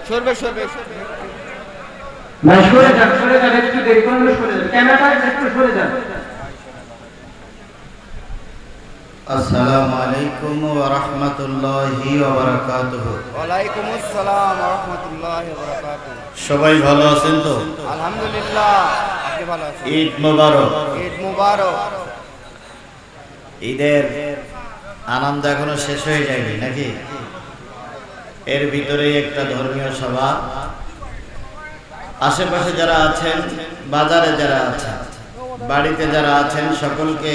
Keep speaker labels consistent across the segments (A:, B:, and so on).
A: সরবে
B: না সরে যান একটু দেরি করলে সরে যান, ক্যামেরাটা একটু সরে যান।
C: আসসালামু আলাইকুম ওয়া রাহমাতুল্লাহি ওয়া বারাকাতুহু।
A: ওয়া আলাইকুম আসসালাম ওয়া রাহমাতুল্লাহি ওয়া বারাকাতুহু।
C: সবাই ভালো আছেন তো?
A: আলহামদুলিল্লাহ, আপনি ভালো আছেন?
C: ঈদ মোবারক।
A: ঈদ মোবারক।
C: ঈদের আনন্দ এখনো শেষ হয়ে যায়নি নাকি? এর ভিতরেই একটা ধর্মীয় সভা। আশেপাশে যারা আছেন, বাজারে যারা আছেন, বাড়িতে যারা আছেন, সকলকে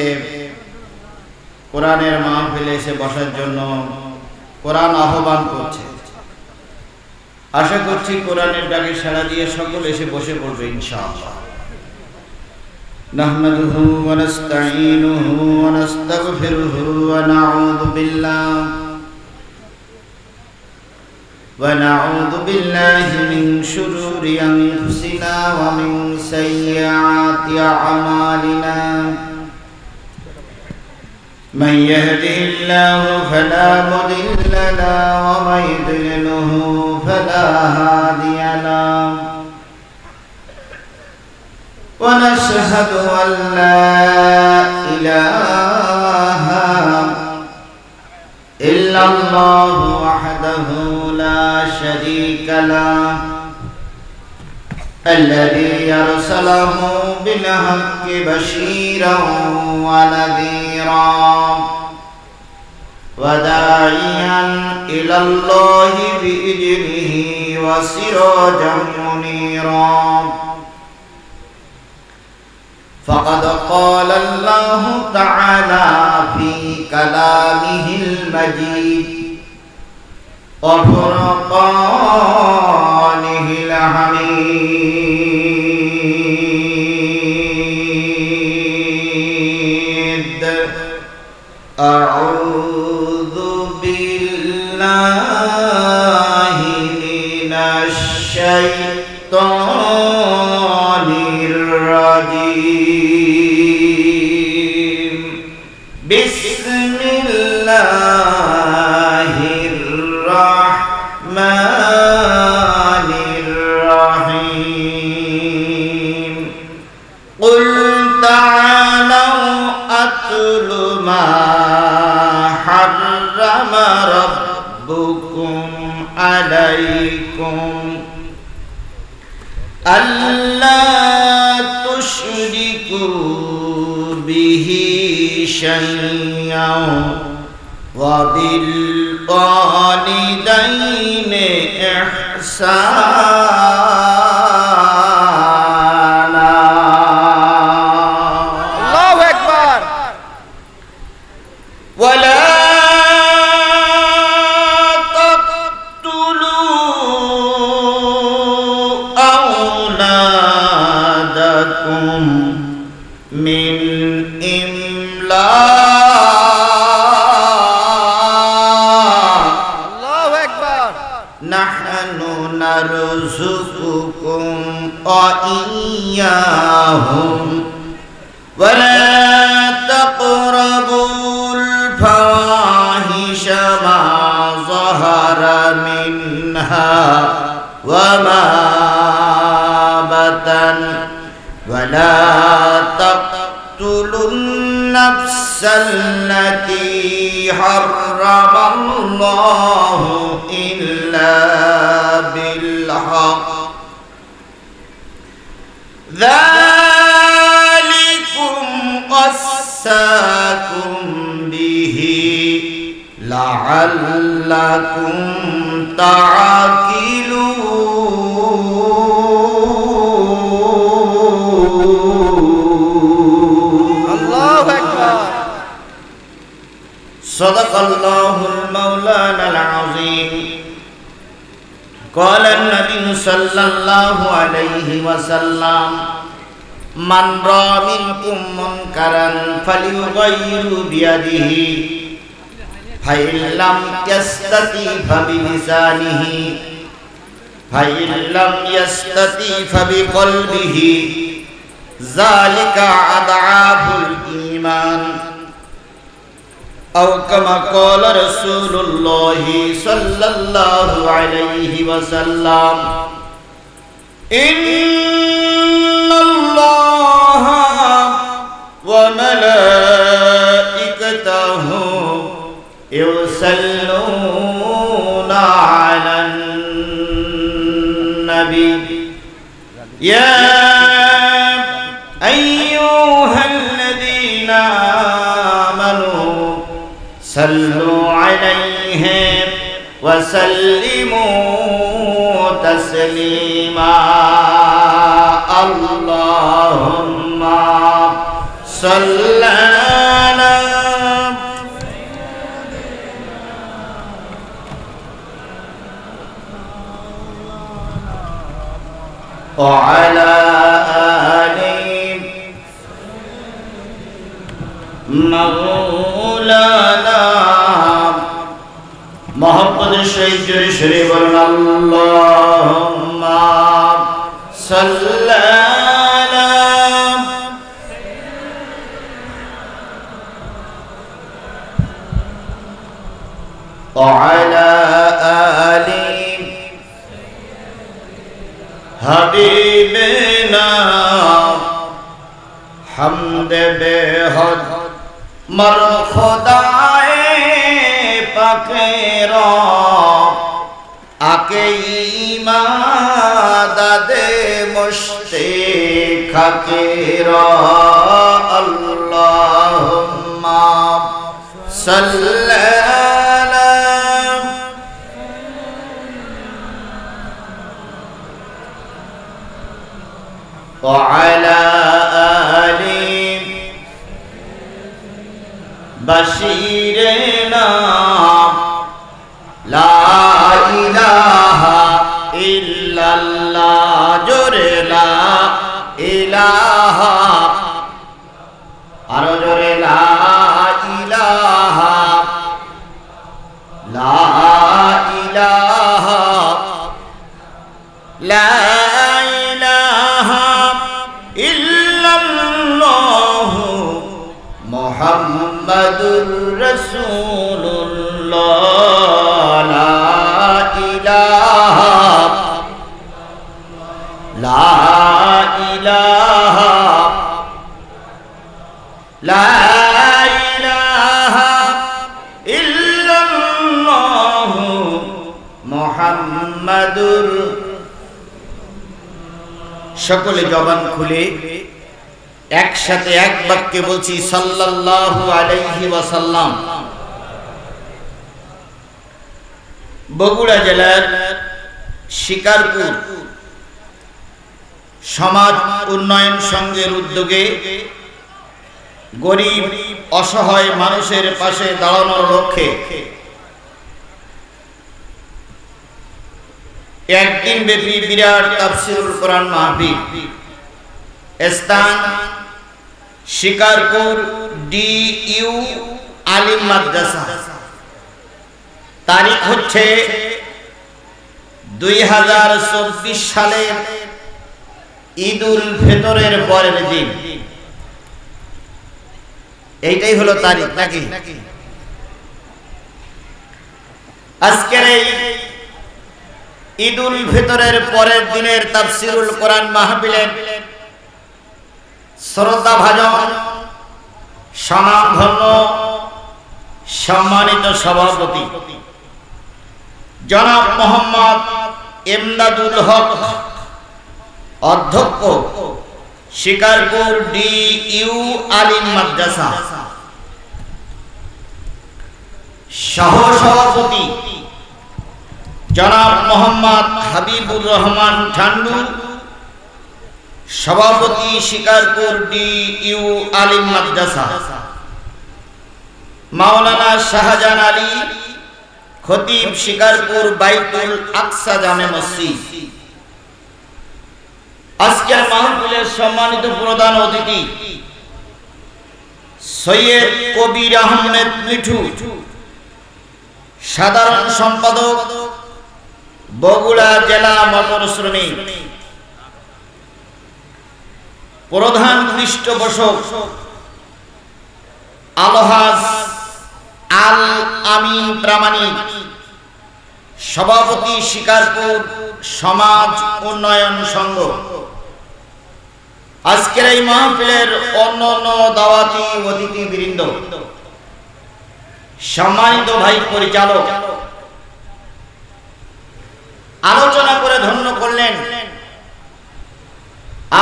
C: কোরআনের মাহফিলে এসে বসার জন্য কোরআন আহ্বান করছে। আশা করছি কোরআনের ডাকে সাড়া দিয়ে সকল এসে বসে পড়বে ইনশাআল্লাহ। নাহমাদুহু ওয়া নাস্তাঈনুহু ওয়া নাস্তাগফিরুহু ওয়া নাউযু বিল্লাহি মিন শুরুরি আনফুসিনা ওয়া মিন সাইয়্যাতি আ'মালিনা। من يهده الله فلا مضل له ومن يضلله فلا هادي له ونشهد أن لا إله إلا الله وحده لا شريك له الذي أرسله بالحق بشيرا ونذيرا وداعيا إلى الله بإذنه وسراجا منيرا. فقد قال الله تعالى في كلامه المجيد وفرقانه الحميد. أعوذ بالله من الشيطان الرجيم. بسم الله الرحمن الرحيم. قل تعالوا أتل ما حرم ربكم عليكم ألا تشركوا به شيئا وبالوالدين إحسانا.
A: الله أكبر.
C: ولا تقتلوا أولادكم من إملاق.
A: الله أكبر.
C: نحن نرزقكم وإياهم ولا تقربوا الفواحش ما ظهر منها وما بطن ولا تقتلوا النفس التي حرم الله إلا بالحق. ذلكم وصاكم به لعلكم تعقلون.
A: الله أكبر.
C: صدق الله المولانا العظيم. قال النبي صلى الله عليه وسلم من رأى منكم منكرا فليغير بيده فإن لم يستطع فبلسانه فإن لم يستطع فبقلبه ذلك أضعاف الإيمان أو كما قال رسول রাসূলুল্লাহি সাল্লাল্লাহু আলাইহি ওয়াসাল্লাম ইন্নাল্লাহা ওয়া মালাইকাতাহু ইউসাল্লুনা আলান নবী ইয়া আইয়ুহাল্লাযীনা আমানু সাল্লু আলাইহি ওয়া সাল্লিমু তাসলিমা আল্লাহুম্মা সাল্লি আলা وعلى آل مولانا محمد الشهيد الشريف اللهم صل على وعلى آل حبيبنا حمد بهد مر خدائے پاکرا آکے ایمادد مشتق خاکرا اللہم صلی وعلى آل بشيرنا لا إله إلا الله جر لا إله أرجر لا إله لا إله لا মুহাম্মাদুর রাসূলুল্লাহ লা ইলাহা লা ইলাহা লা ইলাহা ইল্লাল্লাহ মুহাম্মাদুর সকলে জবান খুলে একসাথে এক বাক্যে বলছি সাল্লাল্লাহু আলাইহি ওয়াসাল্লাম। বগুড়া জেলার শিকারপুর সমাজ উন্নয়ন সংঘের উদ্যোগে গরিব অসহায় মানুষের পাশে দাঁড়ানোর লক্ষ্যে একদিন ব্যাপী বিরাট তাফসীরুল কোরআন মাহফিল স্থান শিকারপুর DU আলিম মাদ্রাসা। তারিখ হচ্ছে 2024 সালের ঈদুল ফিতরের পরের দিন। এইটাই হলো তারিখ নাকি? আজকের এই ঈদুল ফিতরের পরের দিনের তাফসীরুল কোরআন মাহফিলের শ্রদ্ধা ভাজন স্বনামধন্য সম্মানিত সভাপতি জনাব মোহাম্মদ ইমদাদুল হক, অধ্যক্ষ শিকারপুর DU আলিম মাদ্রাসা, সহসভাপতি জনাব মোহাম্মদ হাবিবুর রহমান ঠান্ডু, সভাপতি শিকারপুর DU আলিম মাদ্রাসা, মাওলানা শাহজাহান আলী খতিব শিকারপুর বাইতুল আকসা জামে মসজিদ। আজকের মাহফিলের সম্মানিত প্রধান অতিথি সৈয়দ কবির আহমেদ মিঠু, সাধারণ সম্পাদক বগুড়া জেলা মোটর শ্রমিক। প্রধান পৃষ্ঠপোষক আলহাজ আল আমিন প্রামাণিক, সভাপতি শিকারপুর সমাজ উন্নয়ন সংঘ। আজকের এই মাহফিলের অন্যান্য দাওয়াতি অতিথিবৃন্দ, সম্মানিত ভাই পরিচালক, আলোচনা করে ধন্য করলেন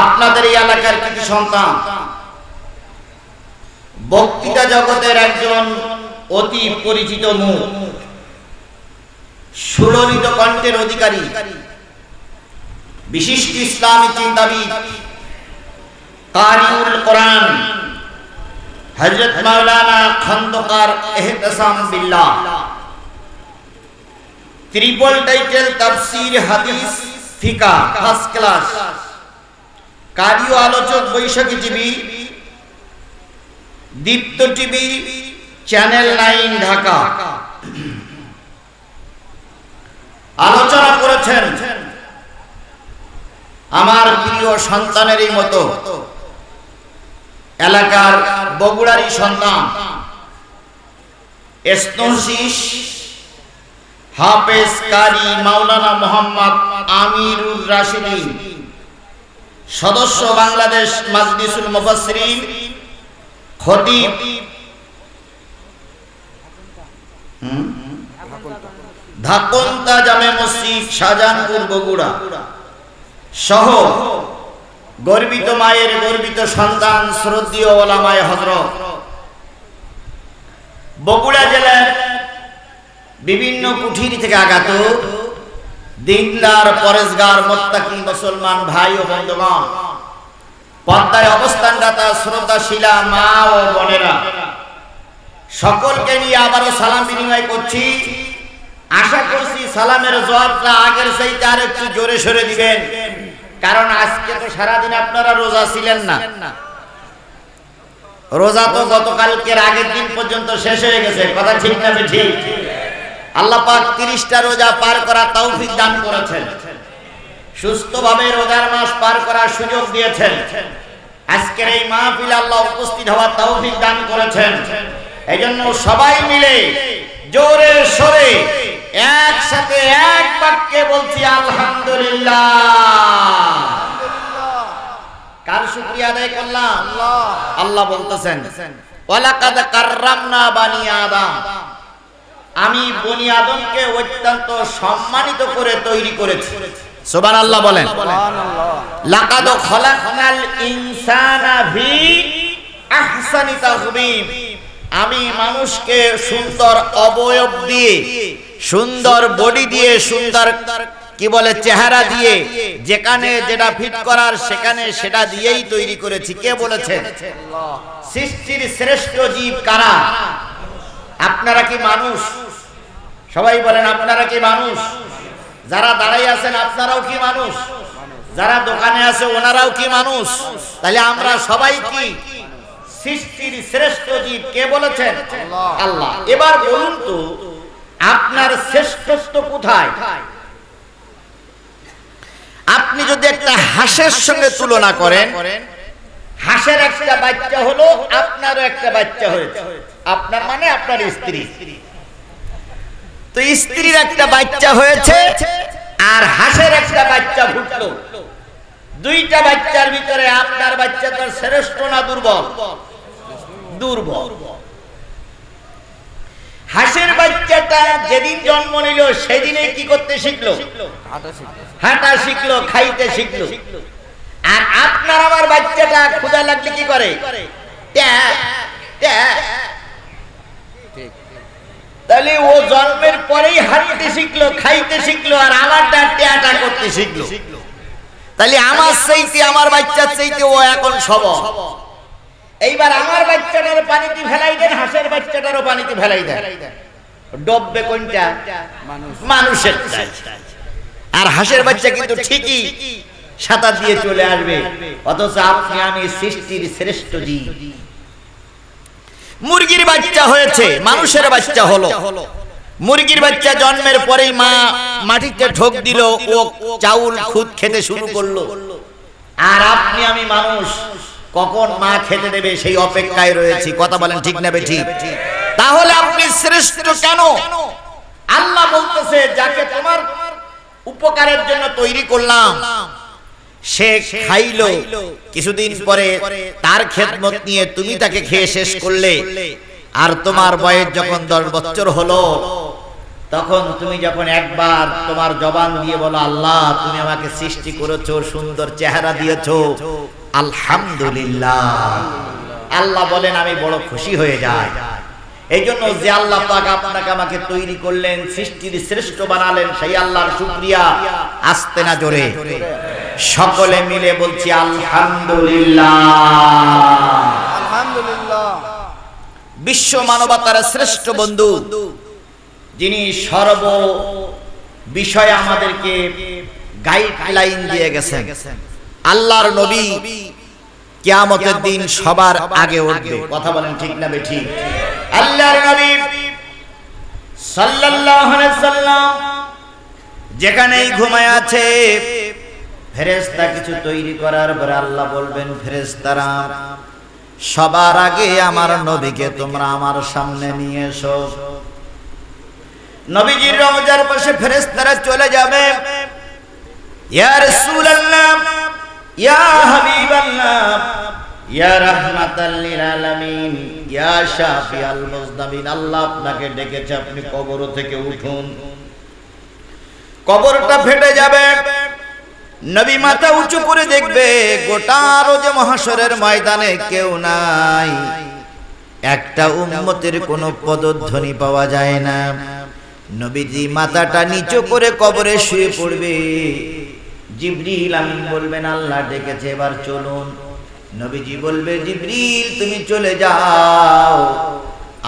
C: আপনাদের এই এলাকার কিছু সন্তান, বক্তৃতা জগতের একজন অতি পরিচিত মুখ, সুললিত কণ্ঠের অধিকারী, বিশিষ্ট ইসলামী চিন্তাবিদ, কারিউল কোরআন হযরত মাওলানা খন্দকার এহতেসাম বিল্লাহ, ট্রিপল টাইটেল তাফসীর হাদিস ফিকাহ ফার্স্ট ক্লাস, কারি ও আলোচক বৈশাখী টিভি, দীপ্ত টিভি, চ্যানেল 9 ঢাকা। আলোচনা করেছেন আমার প্রিয় সন্তানেরই মতো এলাকার বগুড়ারই সন্তান, এস্তনশিস হাফেজ কারি মাওলানা মোহাম্মদ আমিরুর রাশিদিন, সদস্য বাংলাদেশ মাজলিসুল মুফাসসিরিন, খতিব ধাকুন্তা জামে মসজিদ শাহজাহানপুর বগুড়া সহ গর্বিত মায়ের গর্বিত সন্তান, শ্রদ্ধেয় ওলামায়ে হযরত, বগুড়া জেলার বিভিন্ন কুঠিরি থেকে আগত দিনদার পরেশগার মুত্তাকি মুসলমান ভাই ও বন্ধুগণ, পর্দায় অবস্থানদাতা শ্রদ্ধাশীলা মা ও বোনেরা, সকলকে নিয়ে আবারও সালাম বিনিময় করছি। আশা করছি সালামের জবাবটা আগের চাইতে আর একটু জোরে সরে দিবেন, কারণ আজকে তো সারাদিন আপনারা রোজা ছিলেন না। রোজা তো গতকালকের আগের দিন পর্যন্ত শেষ হয়ে গেছে, কথা ঠিক না ঠিক? আল্লাহ পাক 30টা রোজা পার করার তৌফিক দান করেছেন, সুস্থভাবে রোজার মাস পার করার সুযোগ দিয়েছেন। আজকের এই মাহফিলে আল্লাহ উপস্থিত হওয়ার তৌফিক দান করেছেন। এইজন্য সবাই মিলে জোরে সরে একসাথে এক বাক্যে বলছি আলহামদুলিল্লাহ। কার শুকরিয়া আদায় করলাম? আল্লাহ বলতেছেন ওয়ালাকাদ কাররামনা বানি আদম, আমি বনি আদমকে অত্যন্ত সম্মানিত করে তৈরি করেছি। সুবহানাল্লাহ বলেন। লাকাদ খলাকনাল ইনসানা ফি আহসানি তাকওয়িম, আমি মানুষকে সুন্দর অবয়ব দিয়ে, সুন্দর বডি দিয়ে, সুন্দর কি বলে চেহারা দিয়ে, যেখানে যেটা ফিট করার সেখানে সেটা দিয়েই তৈরি করেছি। কে বলেছেন? সৃষ্টির শ্রেষ্ঠ জীব কারা? আপনারা কি মানুষ? সবাই বলেন আপনারা কি মানুষ? যারা দাঁড়াই আছেন আপনারাও কি মানুষ? যারা দোকানে আছে ওনারাও কি মানুষ? তাহলে আমরা সবাই কি সৃষ্টির শ্রেষ্ঠ জীব? কে বলেছেন? আল্লাহ। এবার বলুন তো আপনার শ্রেষ্ঠত্ব কোথায়? আপনি যদি একটা হাঁসের সঙ্গে তুলনা করেন, হাঁসের একটা বাচ্চা হলো, আপনারও একটা বাচ্চা হয়েছে। আপনার মানে আপনার স্ত্রী, তো স্ত্রীর একটা বাচ্চা হয়েছে আর হাঁসের একটা বাচ্চা ফুটলো। দুইটা বাচ্চার ভিতরে আপনার বাচ্চাটা শ্রেষ্ঠ না দুর্বল? দুর্বল। হাঁসের বাচ্চাটা যেদিন জন্ম নিল সেদিনে কি করতে শিখলো? হাঁটা শিখলো, খাইতে শিখলো। আর আপনার আমার বাচ্চাটা ক্ষুধা লাগলে কি করে? তাহলে ও জন্মের পরেই হাঁটতে শিখলো, খাইতে শিখলো, আর আমারটা ট্যাটা করতে শিখলো। তাহলে আমার চাইতে, আমার বাচ্চার চাইতে ও এখন সবল। এইবার আমার বাচ্চাটার পানিতে ফেলাই দেন, হাঁসের বাচ্চাটারও পানিতে ফেলাই দেন, ডববে কোনটা? মানুষের। আর হাঁসের বাচ্চা কিন্তু ঠিকই সাঁতার দিয়ে চলে আসবে, অথচ আপনি আমি সৃষ্টির শ্রেষ্ঠ জীব। মুরগির বাচ্চা হয়েছে, মানুষের বাচ্চা হলো। মুরগির বাচ্চা জন্মের পরেই মা মাটিতে ঠোক দিল, ও চাউল খুদ খেতে শুরু করলো। আর আপনি আমি মানুষ, কখন মা খেতে দেবে সেই অপেক্ষায় রয়েছি। কথা বলেন ঠিক না বেঠিক? তাহলে আপনি শ্রেষ্ঠ কেন? আল্লাহ বলতেছে যাকে তোমার উপকারের জন্য তৈরি করলাম সে খাইলো, কিছুদিন পরে তার খেদমত নিয়ে তুমি তাকে খেয়ে শেষ করলে, আর তোমার বয়স যখন 10 বছর হলো তখন তুমি যখন একবার তোমার জবান দিয়ে বলো আল্লাহ তুমি আমাকে সৃষ্টি করেছো, সুন্দর চেহারা দিয়েছো, আলহামদুলিল্লাহ, আল্লাহ বলেন আমি বড় খুশি হয়ে যাই। এই জন্য যে আল্লাহ পাক আপনাকে আমাকে তৈরি করলেন, সৃষ্টির শ্রেষ্ঠ বানালেন, সেই আল্লাহর শুকরিয়া আস্তে না জোরে সকলে মিলে বলছি আলহামদুলিল্লাহ।
A: আলহামদুলিল্লাহ।
C: বিশ্ব মানবতার শ্রেষ্ঠ বন্ধু, যিনি সর্ব বিষয়ে আমাদেরকে গাইডলাইন দিয়ে গেছেন, আল্লাহর নবী কিয়ামতের দিন সবার আগে উঠবে। কথা বলেন ঠিক না বেঠিক? আল্লাহর নবী সাল্লাল্লাহু আলাইহি সাল্লাম যেখানেই ঘুমায় আছে, ফেরেশতা কিছু তৈরি করার পরে আল্লাহ বলবেন ফেরেশতারা সবার আগে আমার নবীকে তোমরা আমার সামনে নিয়ে এসো। নবীজির রওজার পাশে ফেরেশতারা চলে যাবে, ইয়া রাসূলুল্লাহ, ইয়া হাবিবাল্লাহ, ইয়া রাহমাতাল লিল আলামিন, ইয়া শাফিআল মুজনাবিন, আল্লাহ আপনাকে ডেকেছে, আপনি কবর থেকে উঠুন। কবরটা ফেটে যাবে, নবী মাথা উঁচু করে দেখবে গোটা রোজে মহাশরের ময়দানে কেউ নাই, একটা উম্মতের কোনো পদধ্বনি পাওয়া যায় না। নবীজি মাথাটা নিচু করে কবরে শুয়ে পড়বে, জিবরিল আমিন বলবেন আল্লাহ ডেকেছে এবার চলুন। নবীজি বলবে জিবরিল তুমি চলে যাও,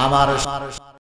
C: আমার